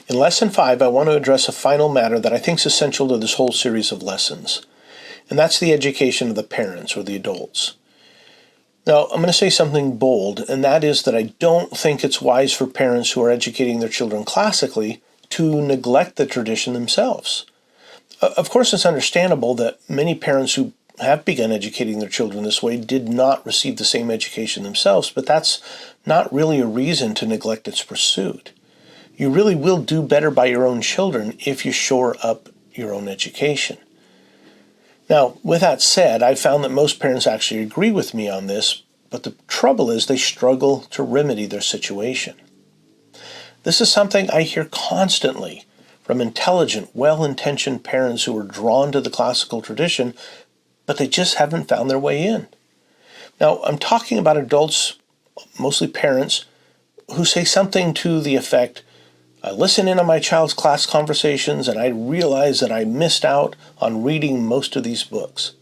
In Lesson 5, I want to address a final matter that I think is essential to this whole series of lessons, and that's the education of the parents or the adults. Now, I'm going to say something bold, and that is that I don't think it's wise for parents who are educating their children classically to neglect the tradition themselves. Of course, it's understandable that many parents who have begun educating their children this way did not receive the same education themselves, but that's not really a reason to neglect its pursuit. You really will do better by your own children if you shore up your own education. Now, with that said, I've found that most parents actually agree with me on this, but the trouble is they struggle to remedy their situation. This is something I hear constantly from intelligent, well-intentioned parents who are drawn to the classical tradition, but they just haven't found their way in. Now, I'm talking about adults, mostly parents, who say something to the effect, I listen in on my child's class conversations and I realize that I missed out on reading most of these books.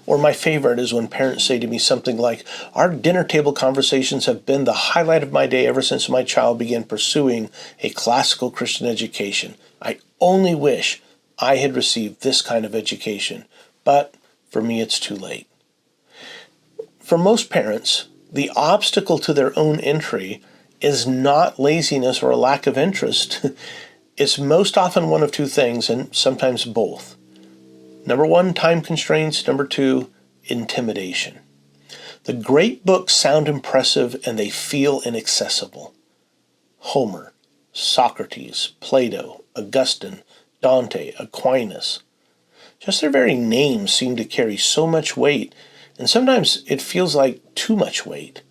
Or my favorite is when parents say to me something like, our dinner table conversations have been the highlight of my day ever since my child began pursuing a classical Christian education. I only wish I had received this kind of education, but for me it's too late. For most parents, the obstacle to their own entry is not laziness or a lack of interest. It's most often one of two things, and sometimes both. Number one, time constraints. Number two, intimidation. The great books sound impressive and they feel inaccessible. Homer, Socrates, Plato, Augustine, Dante, Aquinas. Just their very names seem to carry so much weight, and sometimes it feels like too much weight.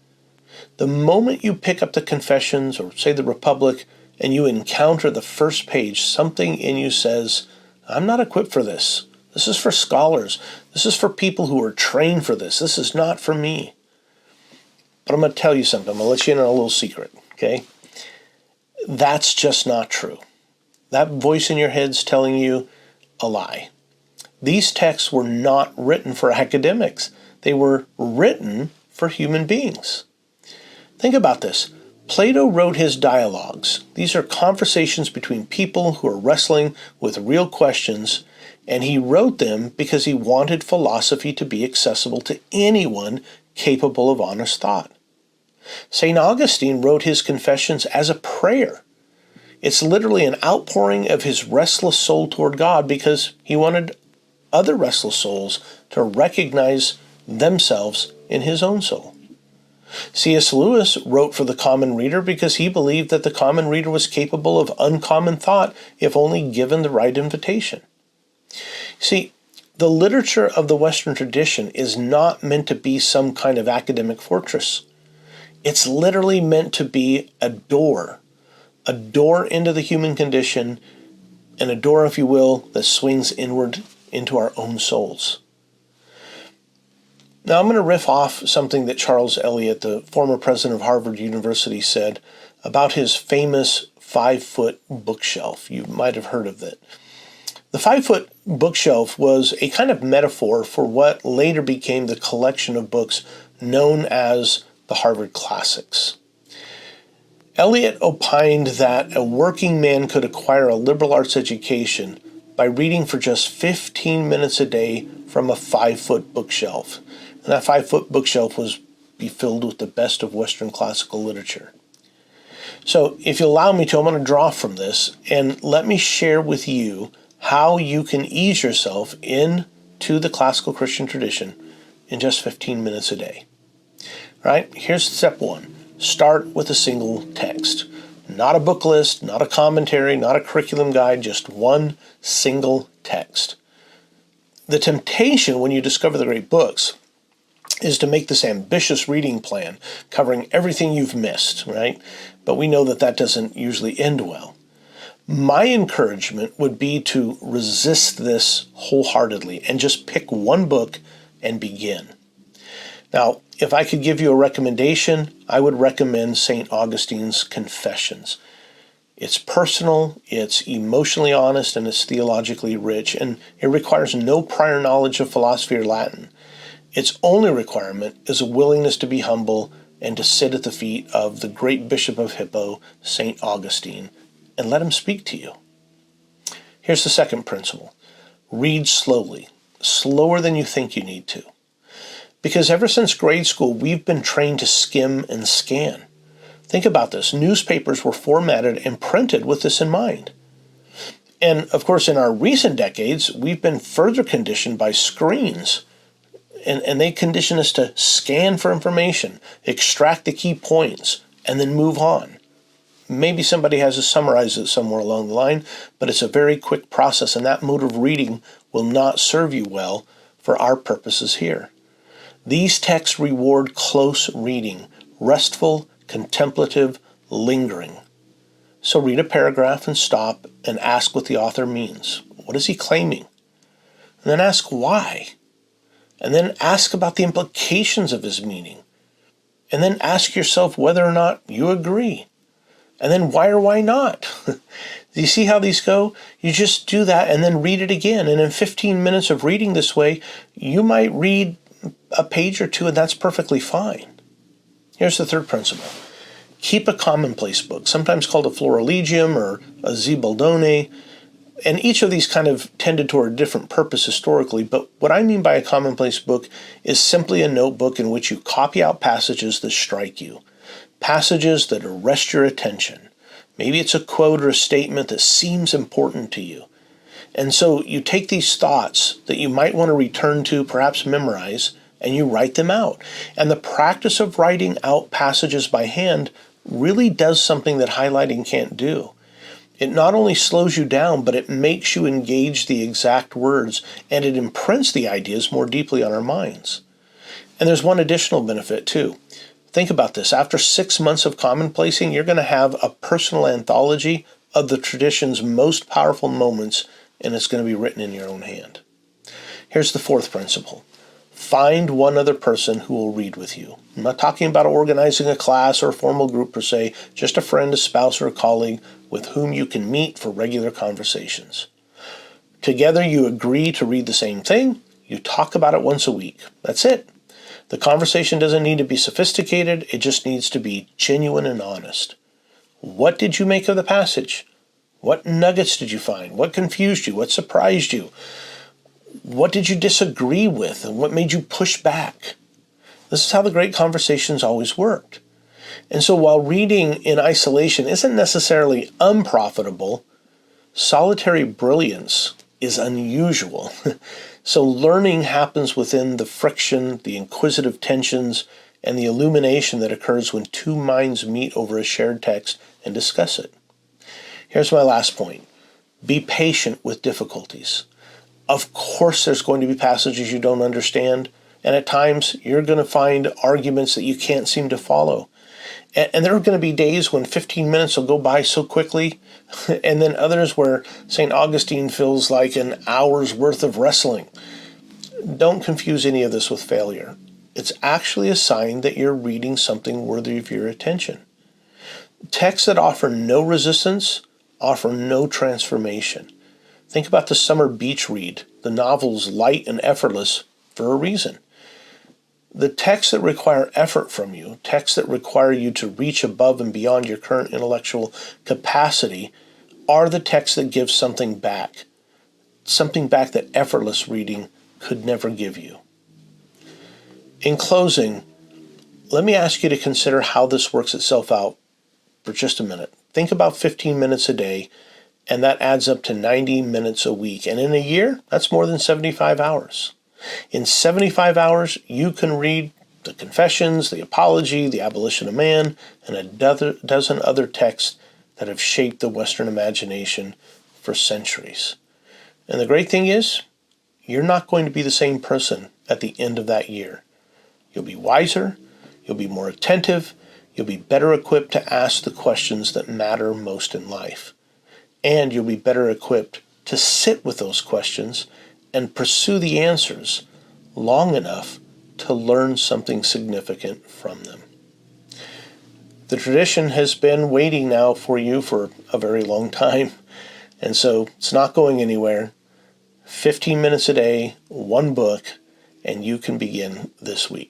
The moment you pick up the Confessions or, say, the Republic, and you encounter the first page, something in you says, I'm not equipped for this. This is for scholars. This is for people who are trained for this. This is not for me. But I'm going to tell you something. I'm going to let you in on a little secret, okay? That's just not true. That voice in your head's telling you a lie. These texts were not written for academics. They were written for human beings. Think about this. Plato wrote his dialogues. These are conversations between people who are wrestling with real questions, and he wrote them because he wanted philosophy to be accessible to anyone capable of honest thought. St. Augustine wrote his Confessions as a prayer. It's literally an outpouring of his restless soul toward God because he wanted other restless souls to recognize themselves in his own soul. C.S. Lewis wrote for the common reader because he believed that the common reader was capable of uncommon thought if only given the right invitation. See, the literature of the Western tradition is not meant to be some kind of academic fortress. It's literally meant to be a door into the human condition, and a door, if you will, that swings inward into our own souls. Now I'm going to riff off something that Charles Eliot, the former president of Harvard University, said about his famous 5-foot bookshelf. You might have heard of it. The 5-foot bookshelf was a kind of metaphor for what later became the collection of books known as the Harvard Classics. Eliot opined that a working man could acquire a liberal arts education by reading for just 15 minutes a day from a 5-foot bookshelf. And that 5-foot bookshelf was be filled with the best of Western classical literature. So if you allow me to, I'm going to draw from this and let me share with you how you can ease yourself into the classical Christian tradition in just 15 minutes a day. All right, here's step one. Start with a single text. Not a book list, not a commentary, not a curriculum guide, just one single text. The temptation when you discover the great books is to make this ambitious reading plan covering everything you've missed, right? But we know that that doesn't usually end well. My encouragement would be to resist this wholeheartedly and just pick one book and begin. Now, if I could give you a recommendation, I would recommend St. Augustine's Confessions. It's personal, it's emotionally honest, and it's theologically rich, and it requires no prior knowledge of philosophy or Latin. Its only requirement is a willingness to be humble and to sit at the feet of the great Bishop of Hippo, St. Augustine, and let him speak to you. Here's the second principle. Read slowly, slower than you think you need to. Because ever since grade school, we've been trained to skim and scan. Think about this. Newspapers were formatted and printed with this in mind. And of course, in our recent decades, we've been further conditioned by screens. And they condition us to scan for information, extract the key points, and then move on. Maybe somebody has to summarize it somewhere along the line, but it's a very quick process, and that mode of reading will not serve you well for our purposes here. These texts reward close reading, restful, contemplative, lingering. So read a paragraph and stop and ask what the author means. What is he claiming? And then ask why. And then ask about the implications of his meaning. And then ask yourself whether or not you agree. And then why or why not? Do you see how these go? You just do that and then read it again. And in 15 minutes of reading this way, you might read a page or two, and that's perfectly fine. Here's the third principle. Keep a commonplace book, sometimes called a florilegium or a zibaldone. And each of these kind of tended toward a different purpose historically, but what I mean by a commonplace book is simply a notebook in which you copy out passages that strike you, passages that arrest your attention. Maybe it's a quote or a statement that seems important to you. And so you take these thoughts that you might want to return to, perhaps memorize, and you write them out. And the practice of writing out passages by hand really does something that highlighting can't do. It not only slows you down, but it makes you engage the exact words, and it imprints the ideas more deeply on our minds. And there's one additional benefit too. Think about this. After 6 months of commonplacing, you're going to have a personal anthology of the tradition's most powerful moments, and it's going to be written in your own hand. Here's the fourth principle. Find one other person who will read with you. I'm not talking about organizing a class or a formal group per se, just a friend, a spouse, or a colleague with whom you can meet for regular conversations. Together you agree to read the same thing, you talk about it once a week. That's it. The conversation doesn't need to be sophisticated, it just needs to be genuine and honest. What did you make of the passage? What nuggets did you find? What confused you? What surprised you? What did you disagree with, and what made you push back? This is how the great conversations always worked. And so while reading in isolation isn't necessarily unprofitable, solitary brilliance is unusual. So learning happens within the friction, the inquisitive tensions, and the illumination that occurs when two minds meet over a shared text and discuss it. Here's my last point. Be patient with difficulties. Of course there's going to be passages you don't understand, and at times you're going to find arguments that you can't seem to follow. And there are going to be days when 15 minutes will go by so quickly, and then others where St. Augustine feels like an hour's worth of wrestling. Don't confuse any of this with failure. It's actually a sign that you're reading something worthy of your attention. Texts that offer no resistance offer no transformation. Think about the summer beach read. The novel's light and effortless for a reason. The texts that require effort from you, texts that require you to reach above and beyond your current intellectual capacity, are the texts that give something back that effortless reading could never give you. In closing, let me ask you to consider how this works itself out for just a minute. Think about 15 minutes a day, and that adds up to 90 minutes a week. And in a year, that's more than 75 hours. In 75 hours, you can read the Confessions, the Apology, the Abolition of Man, and a dozen other texts that have shaped the Western imagination for centuries. And the great thing is, you're not going to be the same person at the end of that year. You'll be wiser, you'll be more attentive, you'll be better equipped to ask the questions that matter most in life. And you'll be better equipped to sit with those questions and pursue the answers long enough to learn something significant from them. The tradition has been waiting now for you for a very long time, and so it's not going anywhere. 15 minutes a day, one book, and you can begin this week.